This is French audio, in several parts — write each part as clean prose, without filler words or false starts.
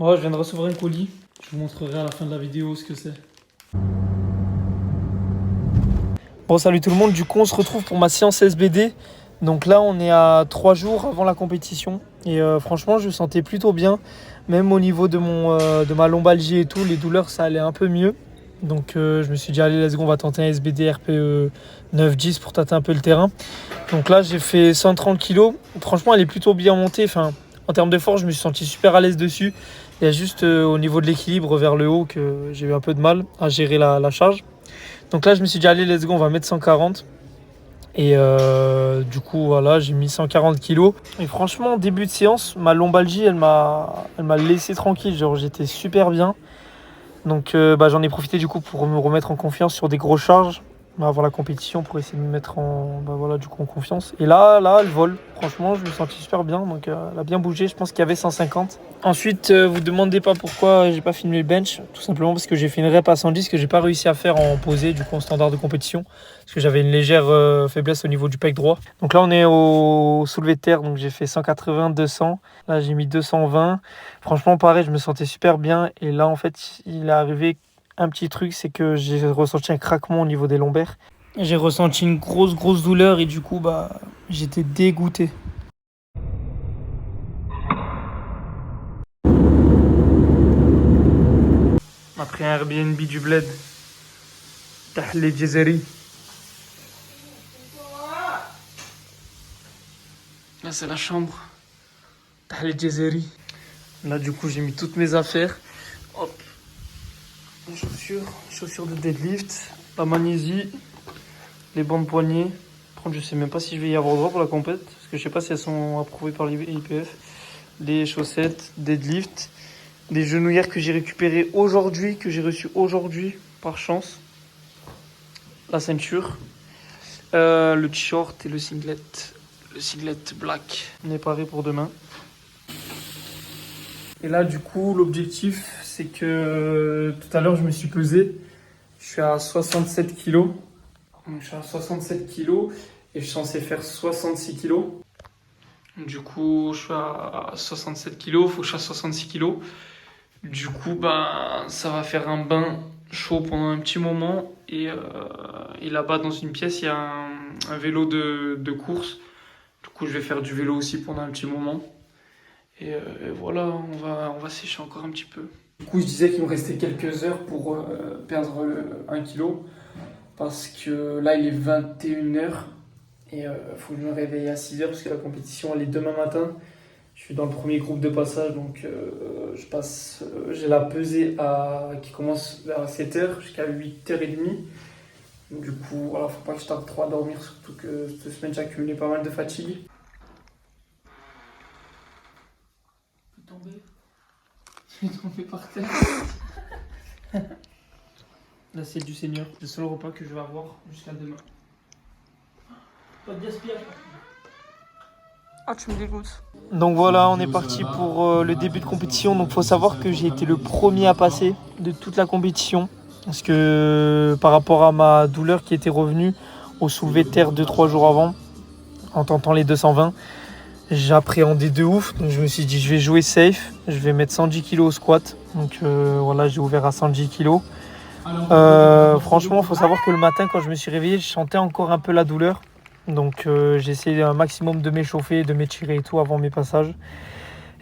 Moi, je viens de recevoir un colis. Je vous montrerai à la fin de la vidéo ce que c'est. Bon, salut tout le monde. Du coup, on se retrouve pour ma séance SBD. Donc là, on est à 3 jours avant la compétition. Et franchement, je me sentais plutôt bien. Même au niveau de ma lombalgie et tout, les douleurs, ça allait un peu mieux. Donc je me suis dit, allez, let's go, on va tenter un SBD RPE 9-10 pour tâter un peu le terrain. Donc là, j'ai fait 130 kg. Franchement, elle est plutôt bien montée. Enfin, en termes de force, je me suis senti super à l'aise dessus. Il y a juste au niveau de l'équilibre vers le haut que j'ai eu un peu de mal à gérer la charge. Donc là, je me suis dit, allez, let's go, on va mettre 140. Et du coup, voilà, j'ai mis 140 kg. Et franchement, début de séance, ma lombalgie, elle m'a laissé tranquille. Genre, j'étais super bien. Donc, j'en ai profité du coup pour me remettre en confiance sur des grosses charges avant la compétition pour essayer de me mettre en confiance. Et là, elle vole. Franchement, je me sentis super bien. Donc, elle a bien bougé. Je pense qu'il y avait 150. Ensuite, vous demandez pas pourquoi j'ai pas filmé le bench. Tout simplement parce que j'ai fait une rep à 110 que j'ai pas réussi à faire en posé, du coup en standard de compétition. Parce que j'avais une légère faiblesse au niveau du pec droit. Donc là, on est au soulevé de terre. Donc j'ai fait 180, 200. Là, j'ai mis 220. Franchement, pareil, je me sentais super bien. Et là, en fait, il est arrivé un petit truc, c'est que j'ai ressenti un craquement au niveau des lombaires. J'ai ressenti une grosse douleur et du coup, j'étais dégoûté. On a pris un Airbnb du bled. Tahlé Djezeri. Là, c'est la chambre. Tahlé Djezeri. Là, du coup, j'ai mis toutes mes affaires. Hop. Les chaussures de deadlift, la magnésie, les bandes poignets. Par contre, je sais même pas si je vais y avoir droit pour la compète, parce que je sais pas si elles sont approuvées par l'IPF. Les chaussettes, deadlift, des genouillères que j'ai récupérées aujourd'hui, que j'ai reçues aujourd'hui, par chance. La ceinture, le t-shirt et le singlet. Le singlet black. On est paré pour demain. Et là, du coup, l'objectif, c'est que tout à l'heure, je me suis pesé. Je suis à 67 kg. Donc, je suis à 67 kg et je suis censé faire 66 kg. Du coup, je suis à 67 kg, il faut que je fasse 66 kg. Du coup, ça va faire un bain chaud pendant un petit moment. Et là-bas, dans une pièce, il y a un vélo de course. Du coup, je vais faire du vélo aussi pendant un petit moment. Et voilà, on va sécher encore un petit peu. Du coup, je disais qu'il me restait quelques heures pour perdre 1 kg. Parce que là, il est 21h. Et faut que je me réveille à 6h parce que la compétition, elle est demain matin. Je suis dans le premier groupe de passage. Donc, j'ai la pesée qui commence vers 7h jusqu'à 8h30. Donc, du coup, voilà, faut pas que je tarde trop à dormir. Surtout que cette semaine, j'ai accumulé pas mal de fatigue. Je vais tomber par terre. L'assiette du Seigneur, c'est le seul repas que je vais avoir jusqu'à demain. Pas de gaspillage. Ah, tu me dégoûtes. Donc voilà, on est parti pour le début de compétition. Donc faut savoir que j'ai été le premier à passer de toute la compétition. Parce que par rapport à ma douleur qui était revenue au soulevé de terre 2-3 jours avant, en tentant les 220, j'appréhendais de ouf. Donc je me suis dit, je vais jouer safe. Je vais mettre 110 kg au squat. Donc voilà, j'ai ouvert à 110 kg. Franchement, il faut savoir que le matin, quand je me suis réveillé, je sentais encore un peu la douleur. Donc j'ai essayé un maximum de m'échauffer, de m'étirer et tout avant mes passages.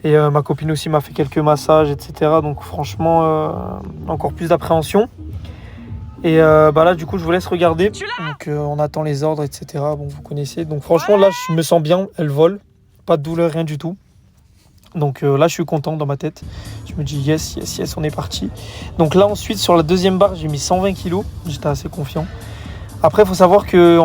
Et ma copine aussi m'a fait quelques massages, etc. Donc franchement, encore plus d'appréhension. Et là, du coup, je vous laisse regarder. Donc on attend les ordres, etc. Bon, vous connaissez. Donc franchement, là, je me sens bien. Elle vole. Pas de douleur, rien du tout. Donc là, je suis content dans ma tête. Je me dis yes, on est parti. Donc là, ensuite, sur la deuxième barre, j'ai mis 120 kg. J'étais assez confiant. Après, il faut savoir que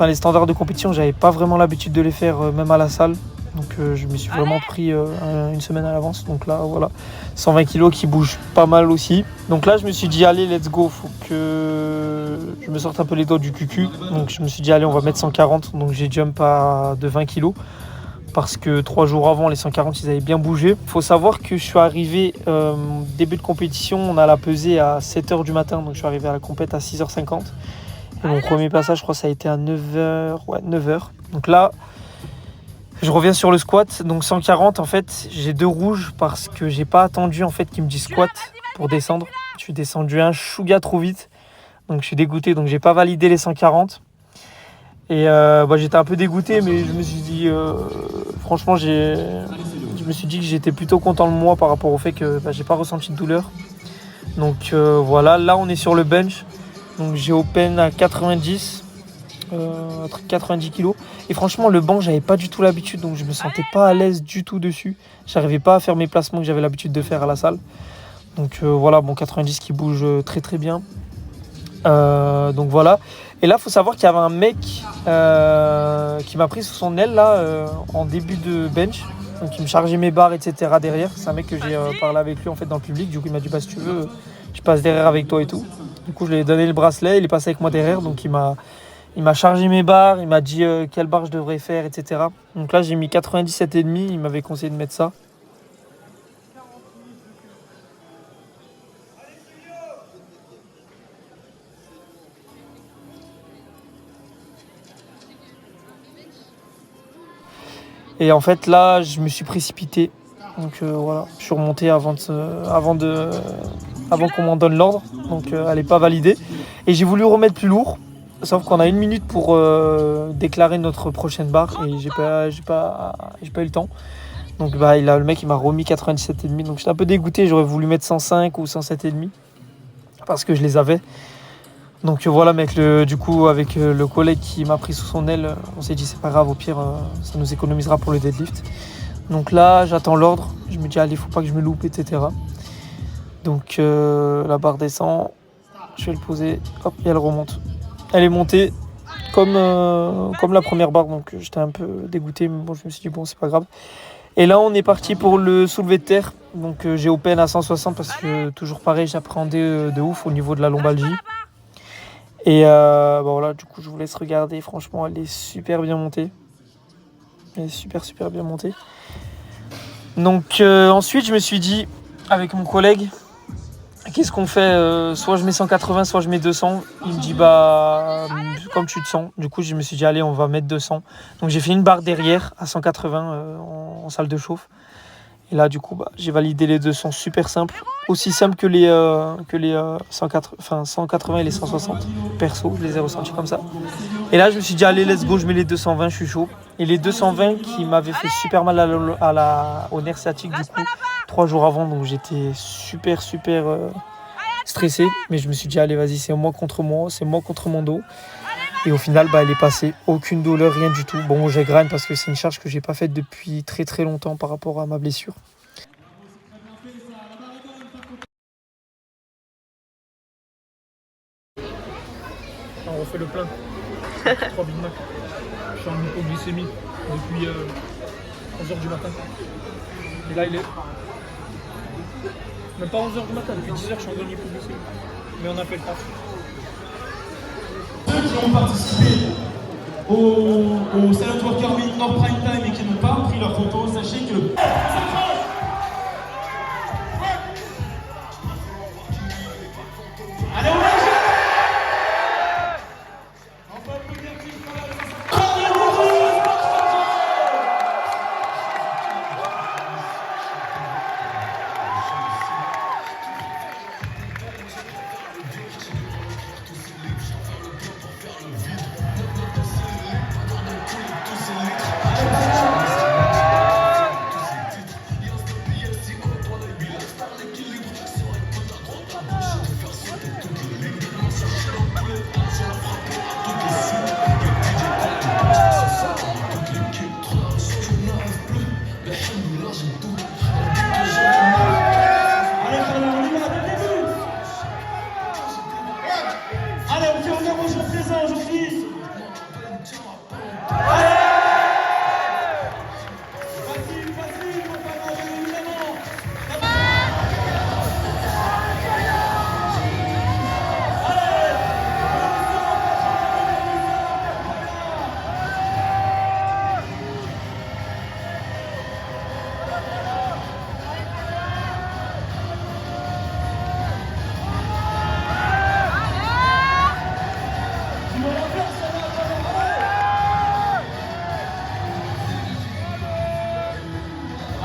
les standards de compétition, j'avais pas vraiment l'habitude de les faire, même à la salle. Donc je me suis vraiment pris une semaine à l'avance. Donc là, voilà, 120 kg qui bouge pas mal aussi. Donc là, je me suis dit, allez, let's go. Faut que je me sorte un peu les doigts du cucu. Donc je me suis dit, allez, on va mettre 140. Donc j'ai jump de 20 kg. Parce que 3 jours avant, les 140, ils avaient bien bougé. Il faut savoir que je suis arrivé début de compétition. On a la pesée à 7h du matin. Donc je suis arrivé à la compète à 6h50. Et mon premier passage, je crois, ça a été à 9h. Ouais, 9h. Donc là, Je reviens sur le squat, donc 140 en fait, j'ai 2 rouges parce que j'ai pas attendu en fait qu'il me dise squat pour descendre. Je suis descendu un chouga trop vite, donc je suis dégoûté, donc j'ai pas validé les 140. Et j'étais un peu dégoûté, mais je me suis dit, franchement, je me suis dit que j'étais plutôt content de moi par rapport au fait que j'ai pas ressenti de douleur. Donc voilà, là on est sur le bench, donc j'ai open à 90. 90 kg et franchement le banc j'avais pas du tout l'habitude, donc je me sentais pas à l'aise du tout dessus, j'arrivais pas à faire mes placements que j'avais l'habitude de faire à la salle, donc voilà, bon 90 qui bouge très très bien, donc voilà. Et là faut savoir qu'il y avait un mec qui m'a pris sous son aile là en début de bench, donc il me chargeait mes barres etc derrière. C'est un mec que j'ai parlé avec lui en fait dans le public, du coup il m'a dit bah si tu veux je passe derrière avec toi et tout, du coup je lui ai donné le bracelet, il est passé avec moi derrière, donc il m'a chargé mes barres, il m'a dit quelle barre je devrais faire, etc. Donc là, j'ai mis 97,5, il m'avait conseillé de mettre ça. Et en fait, là, je me suis précipité. Donc voilà, je suis remonté avant qu'on m'en donne l'ordre. Donc elle n'est pas validée. Et j'ai voulu remettre plus lourd. Sauf qu'on a 1 minute pour déclarer notre prochaine barre et j'ai pas eu le temps. Donc le mec il m'a remis 97,5. Donc j'étais un peu dégoûté, j'aurais voulu mettre 105 ou 107,5 parce que je les avais. Donc voilà mec, du coup avec le collègue qui m'a pris sous son aile, on s'est dit c'est pas grave, au pire ça nous économisera pour le deadlift. Donc là j'attends l'ordre, je me dis allez faut pas que je me loupe, etc. Donc la barre descend, je vais le poser, hop et elle remonte. Elle est montée comme la première barre, donc j'étais un peu dégoûté, mais bon, je me suis dit bon, c'est pas grave. Et là, on est parti pour le soulevé de terre. Donc j'ai open à 160 parce que toujours pareil, j'appréhendais de ouf au niveau de la lombalgie. Et voilà, du coup, je vous laisse regarder. Franchement, elle est super bien montée. Elle est super bien montée. Donc ensuite, je me suis dit avec mon collègue, qu'est-ce qu'on fait, soit je mets 180, soit je mets 200. Il me dit comme tu te sens. Du coup je me suis dit allez on va mettre 200. Donc j'ai fait une barre derrière à 180 en salle de chauffe. Et là du coup j'ai validé les 200, super simple. Aussi simple que les 180 et les 160. Perso, je les ai ressentis comme ça. Et là je me suis dit allez let's go, je mets les 220, je suis chaud. Et les 220 qui m'avaient fait super mal au nerf sciatique du coup 3 jours avant, donc j'étais super stressé, mais je me suis dit allez vas-y c'est moi contre mon dos. Et au final elle est passée, aucune douleur, rien du tout. Bon j'ai graine parce que c'est une charge que j'ai pas faite depuis très longtemps par rapport à ma blessure. On refait le plein. 3 Big Mac. Je suis en hypoglycémie depuis 11h du matin. Et là il est même pas 11h du matin, depuis 10h je suis en hypoglycémie. Mais on a fait le taf. Ceux qui ont participé au Silent Worker Week Nord Prime Time et qui n'ont pas pris leur photo, sachez que... Allez, on va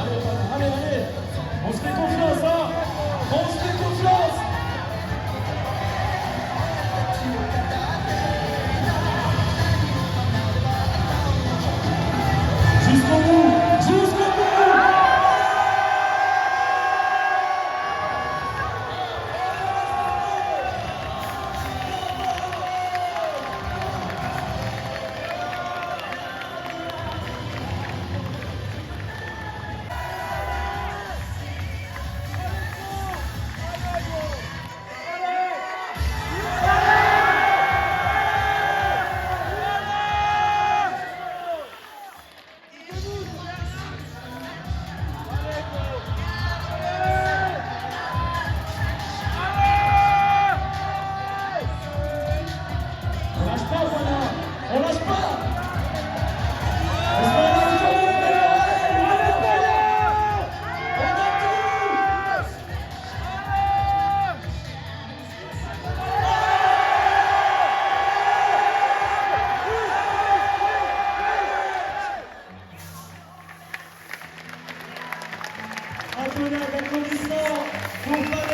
Allez, on se fait confiance, hein. On se fait confiance. Jusqu'au bout, jusqu'au bout. On lâche pas. Un tonnerre d'applaudissements pour